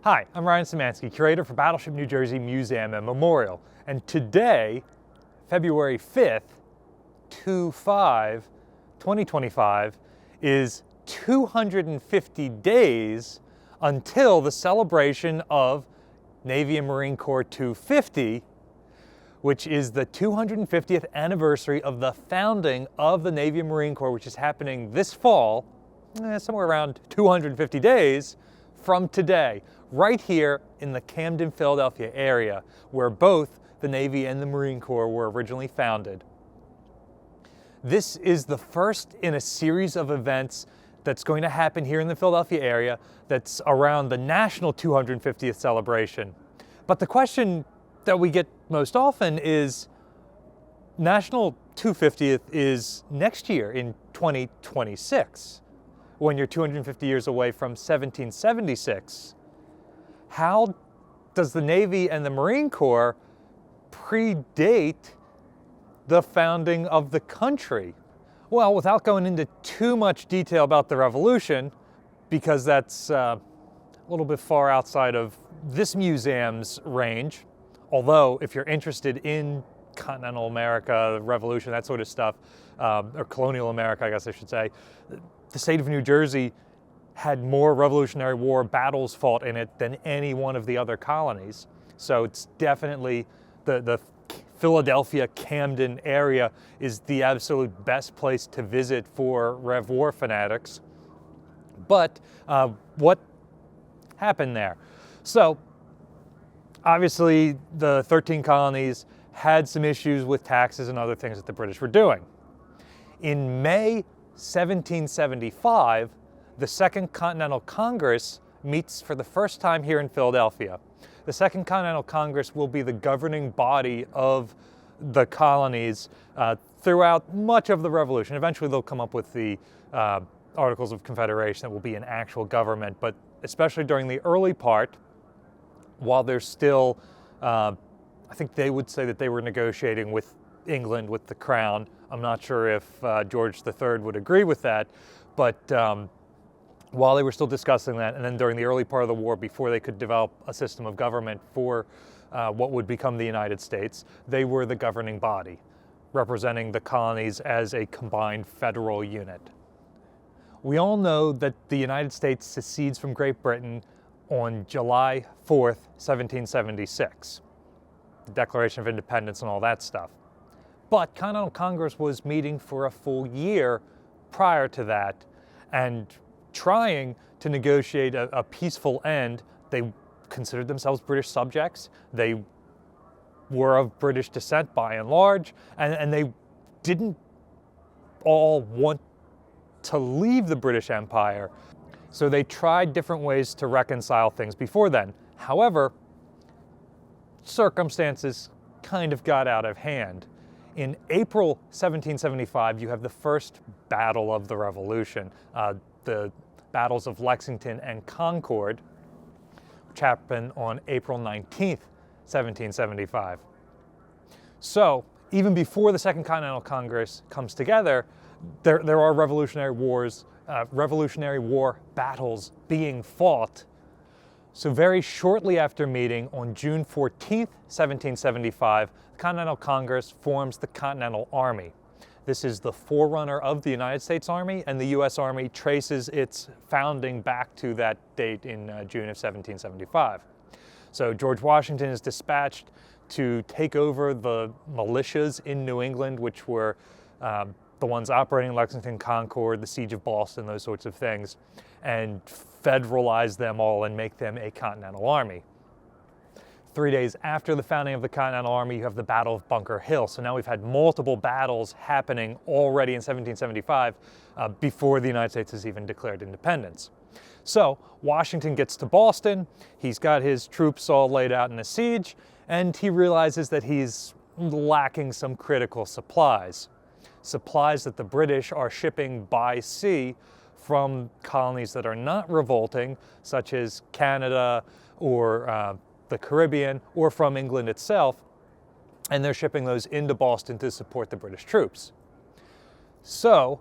Hi, I'm Ryan Szymanski, curator for Battleship New Jersey Museum and Memorial. And today, February 5th, 2025, is 250 days until the celebration of Navy and Marine Corps 250, which is the 250th anniversary of the founding of the Navy and Marine Corps, which is happening this fall, somewhere around 250 days from today, right here in the Camden, Philadelphia area, where both the Navy and the Marine Corps were originally founded. This is the first in a series of events that's going to happen here in the Philadelphia area that's around the national 250th celebration. But the question that we get most often is, National 250th is next year in 2026, when you're 250 years away from 1776. How does the Navy and the Marine Corps predate the founding of the country? Well, without going into too much detail about the Revolution, because that's a little bit far outside of this museum's range, although if you're interested in continental America, the Revolution, that sort of stuff, or colonial America, I guess I should say, the state of New Jersey had more Revolutionary War battles fought in it than any one of the other colonies. So it's definitely the Philadelphia, Camden area is the absolute best place to visit for Rev War fanatics. But what happened there? So obviously the 13 colonies had some issues with taxes and other things that the British were doing. In May 1775, the Second Continental Congress meets for the first time here in Philadelphia. The Second Continental Congress will be the governing body of the colonies throughout much of the Revolution. Eventually they'll come up with the Articles of Confederation that will be an actual government, but especially during the early part, while they're still, I think they would say that they were negotiating with England, with the Crown. I'm not sure if George III would agree with that, but while they were still discussing that, and then during the early part of the war, before they could develop a system of government for what would become the United States, they were the governing body, representing the colonies as a combined federal unit. We all know that the United States secedes from Great Britain on July 4th, 1776, the Declaration of Independence and all that stuff. But Continental Congress was meeting for a full year prior to that and trying to negotiate a peaceful end. They considered themselves British subjects. They were of British descent by and large, and they didn't all want to leave the British Empire. So they tried different ways to reconcile things before then. However, circumstances kind of got out of hand. In April 1775, you have the first battle of the Revolution, the battles of Lexington and Concord, which happened on April 19th, 1775. So even before the Second Continental Congress comes together, there are Revolutionary War battles being fought. So very shortly after meeting on June 14th, 1775, the Continental Congress forms the Continental Army. This is the forerunner of the United States Army, and the U.S. Army traces its founding back to that date in June of 1775. So George Washington is dispatched to take over the militias in New England, which were the ones operating in Lexington, Concord, the Siege of Boston, those sorts of things, and federalize them all and make them a Continental Army. 3 days after the founding of the Continental Army, you have the Battle of Bunker Hill. So now we've had multiple battles happening already in 1775 before the United States has even declared independence. So Washington gets to Boston, he's got his troops all laid out in a siege, and he realizes that he's lacking some critical supplies. Supplies that the British are shipping by sea from colonies that are not revolting, such as Canada or the Caribbean, or from England itself, and they're shipping those into Boston to support the British troops. So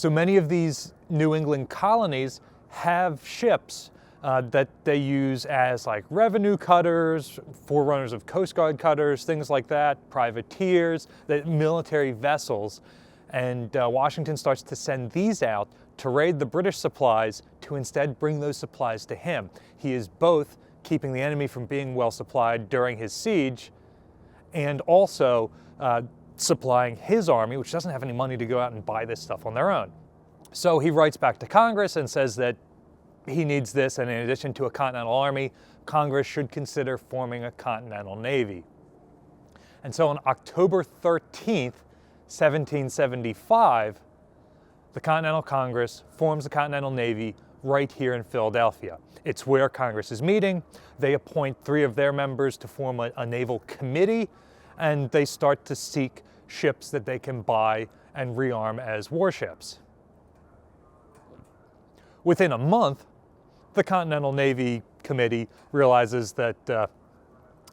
many of these New England colonies have ships that they use as like revenue cutters, forerunners of Coast Guard cutters, things like that, privateers, the military vessels. And Washington starts to send these out to raid the British supplies to instead bring those supplies to him. He is both keeping the enemy from being well supplied during his siege and also supplying his army, which doesn't have any money to go out and buy this stuff on their own. So he writes back to Congress and says that he needs this, and in addition to a continental army, Congress should consider forming a continental navy. And so on October 13th, 1775, the Continental Congress forms the Continental Navy right here in Philadelphia. It's where Congress is meeting. They appoint 3 of their members to form a naval committee, and they start to seek ships that they can buy and rearm as warships. Within a month, the Continental Navy Committee realizes that,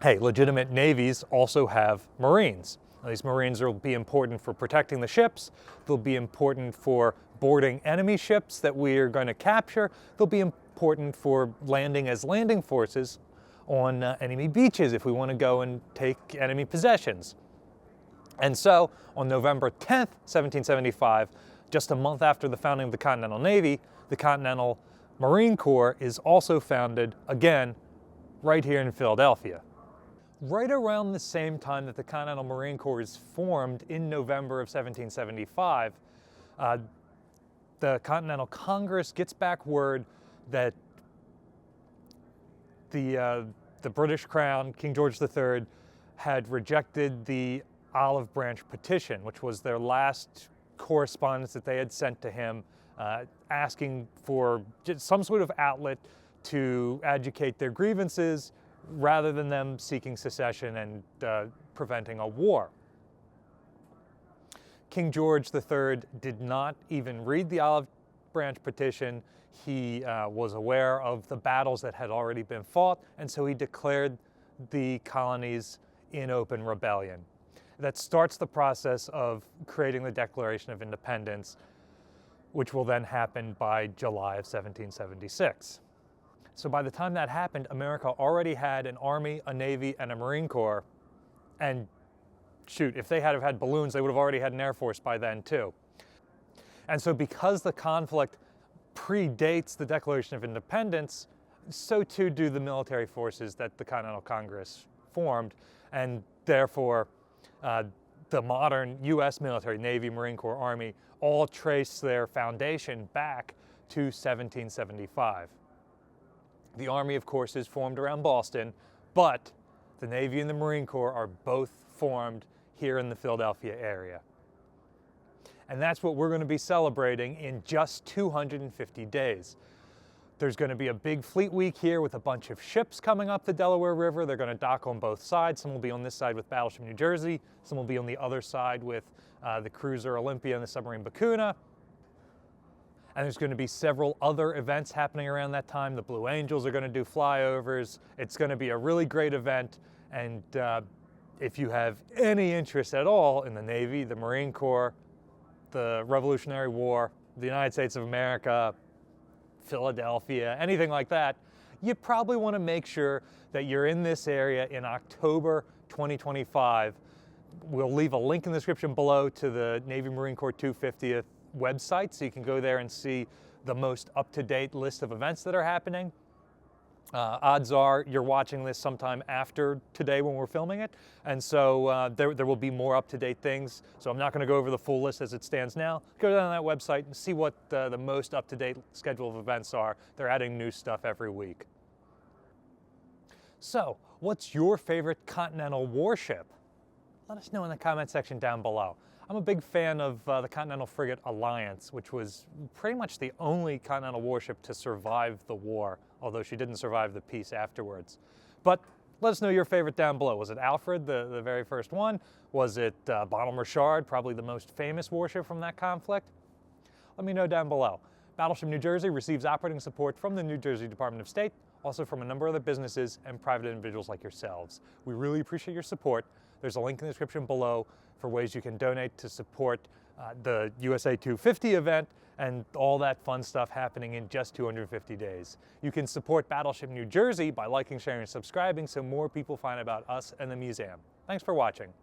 hey, legitimate navies also have Marines. Now, these Marines will be important for protecting the ships. They'll be important for boarding enemy ships that we are going to capture. They'll be important for landing as landing forces on enemy beaches if we want to go and take enemy possessions. And so, on November 10th, 1775, just a month after the founding of the Continental Navy, the Continental Marine Corps is also founded, again, right here in Philadelphia. Right around the same time that the Continental Marine Corps is formed in November of 1775, the Continental Congress gets back word that the British Crown, King George III, had rejected the Olive Branch Petition, which was their last correspondence that they had sent to him, asking for some sort of outlet to adjudicate their grievances rather than them seeking secession and preventing a war. King George III did not even read the Olive Branch Petition. He was aware of the battles that had already been fought, and so he declared the colonies in open rebellion. That starts the process of creating the Declaration of Independence, which will then happen by July of 1776. So by the time that happened, America already had an Army, a Navy, and a Marine Corps. And shoot, if they had have had balloons, they would have already had an Air Force by then too. And so because the conflict predates the Declaration of Independence, so too do the military forces that the Continental Congress formed, and therefore the modern U.S. military, Navy, Marine Corps, Army, all trace their foundation back to 1775. The Army, of course, is formed around Boston, but the Navy and the Marine Corps are both formed here in the Philadelphia area. And that's what we're going to be celebrating in just 250 days. There's going to be a big fleet week here with a bunch of ships coming up the Delaware River. They're going to dock on both sides. Some will be on this side with Battleship New Jersey. Some will be on the other side with the cruiser Olympia and the submarine Bakuna. And there's going to be several other events happening around that time. The Blue Angels are going to do flyovers. It's going to be a really great event. And if you have any interest at all in the Navy, the Marine Corps, the Revolutionary War, the United States of America, Philadelphia, anything like that, you probably want to make sure that you're in this area in October 2025. We'll leave a link in the description below to the Navy Marine Corps 250th website, so you can go there and see the most up-to-date list of events that are happening. Odds are you're watching this sometime after today when we're filming it, and so there will be more up-to-date things. So I'm not going to go over the full list as it stands now. Go down to that website and see what the most up-to-date schedule of events are. They're adding new stuff every week. So, what's your favorite Continental warship? Let us know in the comment section down below. I'm a big fan of the Continental Frigate Alliance, which was pretty much the only Continental warship to survive the war, although she didn't survive the peace afterwards. But let us know your favorite down below. Was it Alfred, the very first one? Was it Bonhomme Richard, probably the most famous warship from that conflict? Let me know down below. Battleship New Jersey receives operating support from the New Jersey Department of State, also from a number of other businesses and private individuals like yourselves. We really appreciate your support. There's a link in the description below for ways you can donate to support the USA 250 event, and all that fun stuff happening in just 250 days. You can support Battleship New Jersey by liking, sharing, and subscribing so more people find about us and the museum. Thanks for watching.